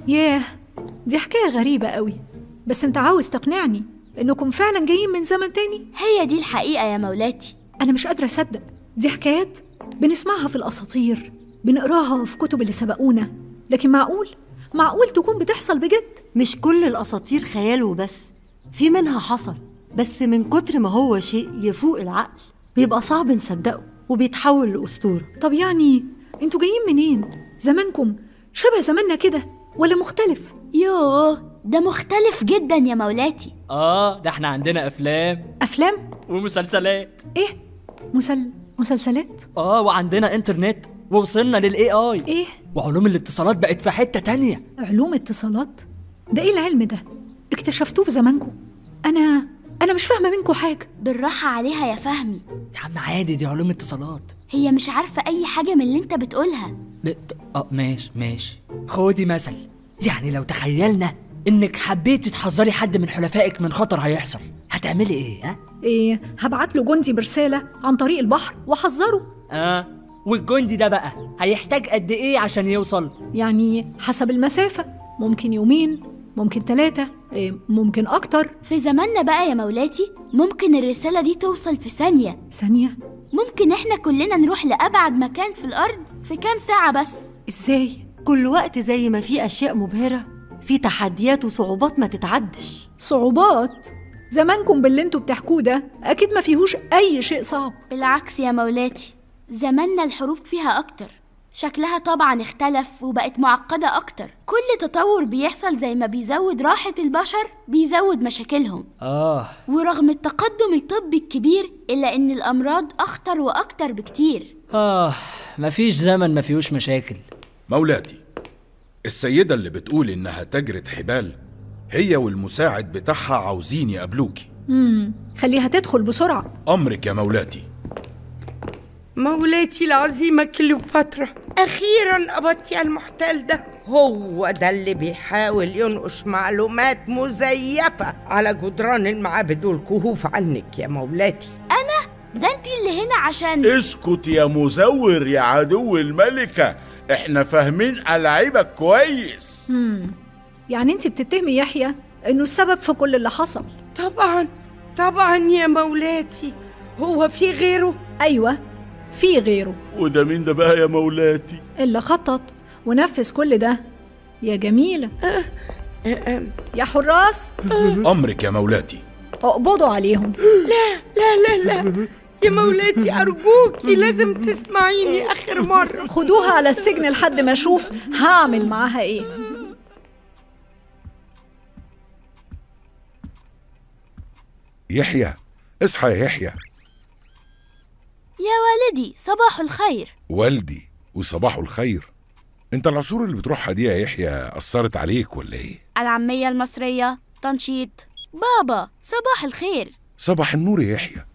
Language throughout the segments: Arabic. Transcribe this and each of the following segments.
ياه، دي حكاية غريبة قوي. بس انت عاوز تقنعني انكم فعلا جايين من زمن تاني؟ هي دي الحقيقة يا مولاتي. انا مش قادرة اصدق. دي حكايات بنسمعها في الاساطير، بنقراها في كتب اللي سبقونا، لكن معقول تكون بتحصل بجد؟ مش كل الأساطير خيال وبس، في منها حصل، بس من كتر ما هو شيء يفوق العقل بيبقى صعب نصدقه وبيتحول لأسطورة. طب يعني انتوا جايين منين؟ زمانكم شبه زماننا كده ولا مختلف؟ يوه، ده مختلف جدا يا مولاتي. ده احنا عندنا أفلام ومسلسلات. ايه؟ مسلسلات؟ وعندنا انترنت، ووصلنا للاي اي. ايه؟ وعلوم الاتصالات بقت في حتة تانية. علوم اتصالات؟ ده ايه العلم ده؟ اكتشفتوه في زمانكم؟ انا مش فاهمة منكم حاجة. بالراحة عليها يا فهمي. يا عم عادي، دي علوم اتصالات. هي مش عارفة أي حاجة من اللي انت بتقولها. ماشي. خدي مثل، يعني لو تخيلنا انك حبيتي تحذري حد من حلفائك من خطر هيحصل، هتعملي ايه؟ ايه، هبعت له جندي برسالة عن طريق البحر واحذره. والجندي ده بقى هيحتاج قد ايه عشان يوصل؟ يعني حسب المسافة، ممكن يومين، ممكن 3، ممكن أكتر. في زماننا بقى يا مولاتي ممكن الرسالة دي توصل في ثانية. ممكن احنا كلنا نروح لأبعد مكان في الأرض في كام ساعة بس. إزاي؟ كل وقت زي ما في أشياء مبهرة، في تحديات وصعوبات ما تتعدش. صعوبات؟ زمانكم باللي انتوا بتحكوه ده أكيد ما فيهوش أي شيء صعب. بالعكس يا مولاتي، زماننا الحروب فيها أكتر، شكلها طبعا اختلف وبقت معقدة أكتر. كل تطور بيحصل زي ما بيزود راحة البشر بيزود مشاكلهم. ورغم التقدم الطبي الكبير إلا إن الأمراض أخطر وأكتر بكتير. مفيش زمن ما فيهوش مشاكل. مولاتي، السيدة اللي بتقول إنها تاجرة حبال هي والمساعد بتاعها عاوزين يقابلوكي. خليها تدخل بسرعة. أمرك يا مولاتي. مولاتي العظيمة كليوباترا، أخيراً قبضتي على المحتال ده. هو ده اللي بيحاول ينقش معلومات مزيفة على جدران المعابد والكهوف عنك يا مولاتي. أنا؟ ده أنت اللي هنا عشان... اسكت يا مزور يا عدو الملكة، احنا فاهمين ألعابك كويس. يعني انت بتتهمي يحيى انه السبب في كل اللي حصل؟ طبعاً يا مولاتي. هو في غيره؟ أيوة، في غيره. وده مين ده بقى يا مولاتي؟ اللي خطط ونفذ كل ده يا جميلة. يا حراس. أمرك يا مولاتي. اقبضوا عليهم. لا يا مولاتي أرجوكي لازم تسمعيني آخر مرة. خدوها على السجن لحد ما أشوف هعمل معاها إيه. يحيى، اصحى يا يحيى. يا والدي، صباح الخير. والدي وصباح الخير. انت العصور اللي بتروحها دي يا يحيى أثرت عليك ولا ايه؟ العامية المصرية، تنشيط. بابا صباح الخير. صباح النور يا يحيى.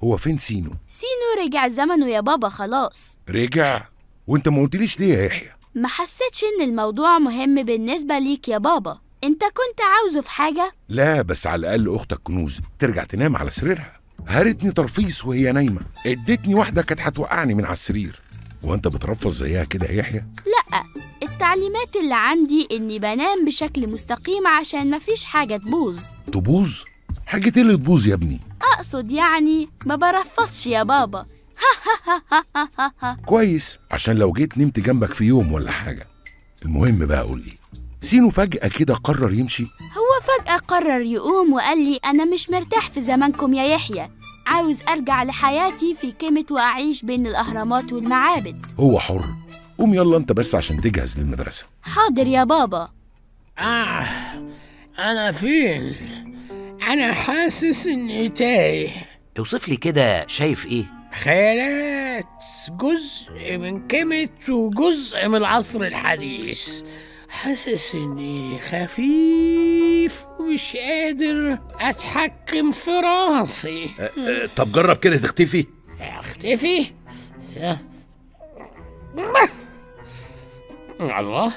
هو فين سينو؟ سينو رجع زمنه يا بابا خلاص. رجع؟ وانت ما قلتليش ليه يا يحيى؟ ما حسيتش ان الموضوع مهم بالنسبة ليك يا بابا. انت كنت عاوزه في حاجة؟ لا، بس على الأقل أختك كنوز ترجع تنام على سريرها. هارتني ترفيس وهي نايمة، ادتني واحدة كانت هتوقعني من على السرير. وانت بترفض زيها كده يا يحيى؟ لا، التعليمات اللي عندي اني بنام بشكل مستقيم عشان مفيش حاجة تبوظ. تبوظ؟ حاجة ايه اللي تبوظ يا ابني؟ اقصد يعني ما برفضش يا بابا. كويس، عشان لو جيت نمت جنبك في يوم ولا حاجة. المهم بقى قولي، سينو فجأة كده قرر يمشي؟ هو فجأة قرر يقوم وقال لي أنا مش مرتاح في زمانكم يا يحيى، عاوز أرجع لحياتي في كيمة وأعيش بين الأهرامات والمعابد. هو حر. قوم يلا انت بس عشان تجهز للمدرسة. حاضر يا بابا. أنا فين؟ أنا حاسس إني تايه. اوصف لي كده، شايف إيه؟ خيالات، جزء من كيمة وجزء من العصر الحديث. حاسس إني خفيف ومش قادر أتحكم في راسي. طب جرب كده تختفي. أختفي؟ الله.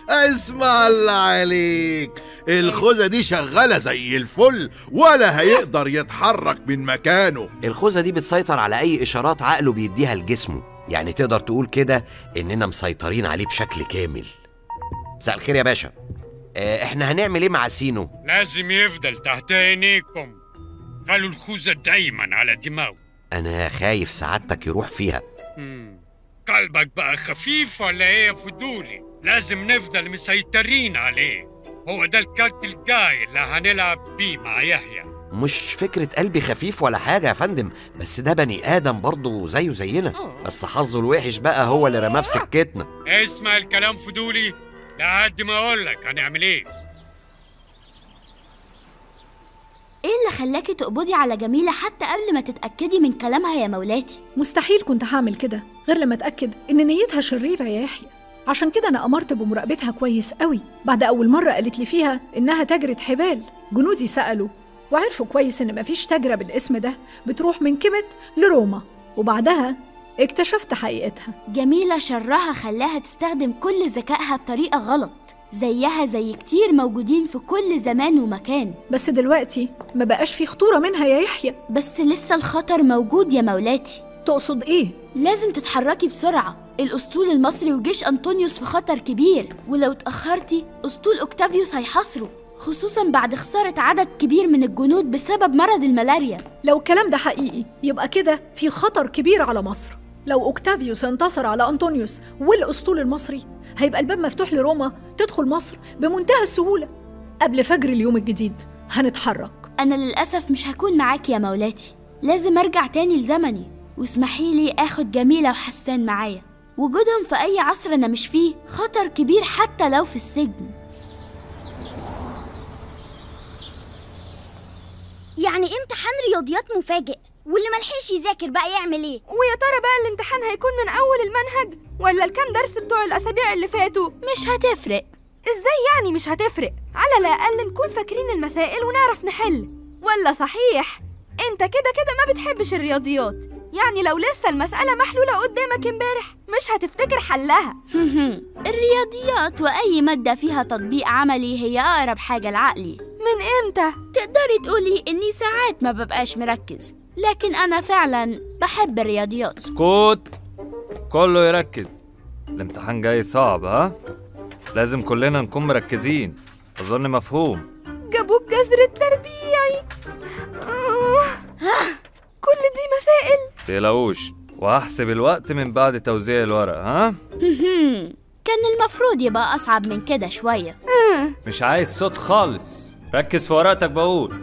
اسمع الله عليك، الخوذة دي شغالة زي الفل ولا هيقدر يتحرك من مكانه. الخوذة دي بتسيطر على أي إشارات عقله بيديها لجسمه، يعني تقدر تقول كده إننا مسيطرين عليه بشكل كامل. مساء الخير يا باشا. إحنا هنعمل إيه مع سينو؟ لازم يفضل تحت عينيكم. خلوا الخوذة دايما على دماغه. أنا خايف سعادتك يروح فيها. قلبك بقى خفيف ولا إيه يا فضولي؟ لازم نفضل مسيطرين عليه. هو ده الكارت الجاي اللي هنلعب بيه مع يحيى. مش فكرة قلبي خفيف ولا حاجة يا فندم، بس ده بني آدم برضه زيه زينا، بس حظه الوحش بقى هو اللي رماه في سكتنا. اسمع الكلام فضولي لحد ما أقولك هنعمل إيه. ايه اللي خلاكي تقبضي على جميلة حتى قبل ما تتأكدي من كلامها يا مولاتي؟ مستحيل كنت هعمل كده غير لما اتأكد ان نيتها شريرة يا يحيى. عشان كده انا امرت بمراقبتها كويس قوي. بعد اول مرة قالت لي فيها انها تاجرة حبال، جنودي سألوا وعرفوا كويس ان مفيش تاجرة بالاسم ده بتروح من كيميت لروما، وبعدها اكتشفت حقيقتها. جميلة شرها خلاها تستخدم كل ذكائها بطريقة غلط، زيها زي كتير موجودين في كل زمان ومكان. بس دلوقتي ما بقاش في خطورة منها يا يحيى. بس لسه الخطر موجود يا مولاتي. تقصد ايه؟ لازم تتحركي بسرعة. الأسطول المصري وجيش أنطونيوس في خطر كبير، ولو اتأخرتي أسطول أوكتافيوس هيحاصره، خصوصاً بعد خسارة عدد كبير من الجنود بسبب مرض الملاريا. لو الكلام ده حقيقي يبقى كده في خطر كبير على مصر. لو أوكتافيوس انتصر على أنطونيوس والأسطول المصري هيبقى الباب مفتوح لروما تدخل مصر بمنتهى السهولة. قبل فجر اليوم الجديد هنتحرك. أنا للأسف مش هكون معاكي يا مولاتي، لازم أرجع تاني لزمني، واسمحيلي آخد جميلة وحسان معايا. وجودهم في أي عصر أنا مش فيه خطر كبير حتى لو في السجن. يعني امتحان رياضيات مفاجئ، واللي ملحقش يذاكر بقى يعمل ايه؟ ويا ترى بقى الامتحان هيكون من اول المنهج ولا الكام درس بتوع الاسابيع اللي فاتوا؟ مش هتفرق. ازاي يعني مش هتفرق؟ على الاقل نكون فاكرين المسائل ونعرف نحل. ولا صحيح انت كده ما بتحبش الرياضيات؟ يعني لو لسه المسألة محلولة قدامك امبارح مش هتفتكر حلها. الرياضيات وأي مادة فيها تطبيق عملي هي أقرب حاجة لعقلي. من امتى؟ تقدري تقولي إني ساعات ما ببقاش مركز، لكن أنا فعلا بحب الرياضيات. اسكت، كله يركز، الامتحان جاي صعب. ها؟ لازم كلنا نكون مركزين. أظن مفهوم. جابوك جذر التربيعي. كل دي مسائل. متقلقوش، وهحسب الوقت من بعد توزيع الورق. ها؟ كان المفروض يبقى أصعب من كده شوية. مش عايز صوت خالص، ركز في ورقتك بقول.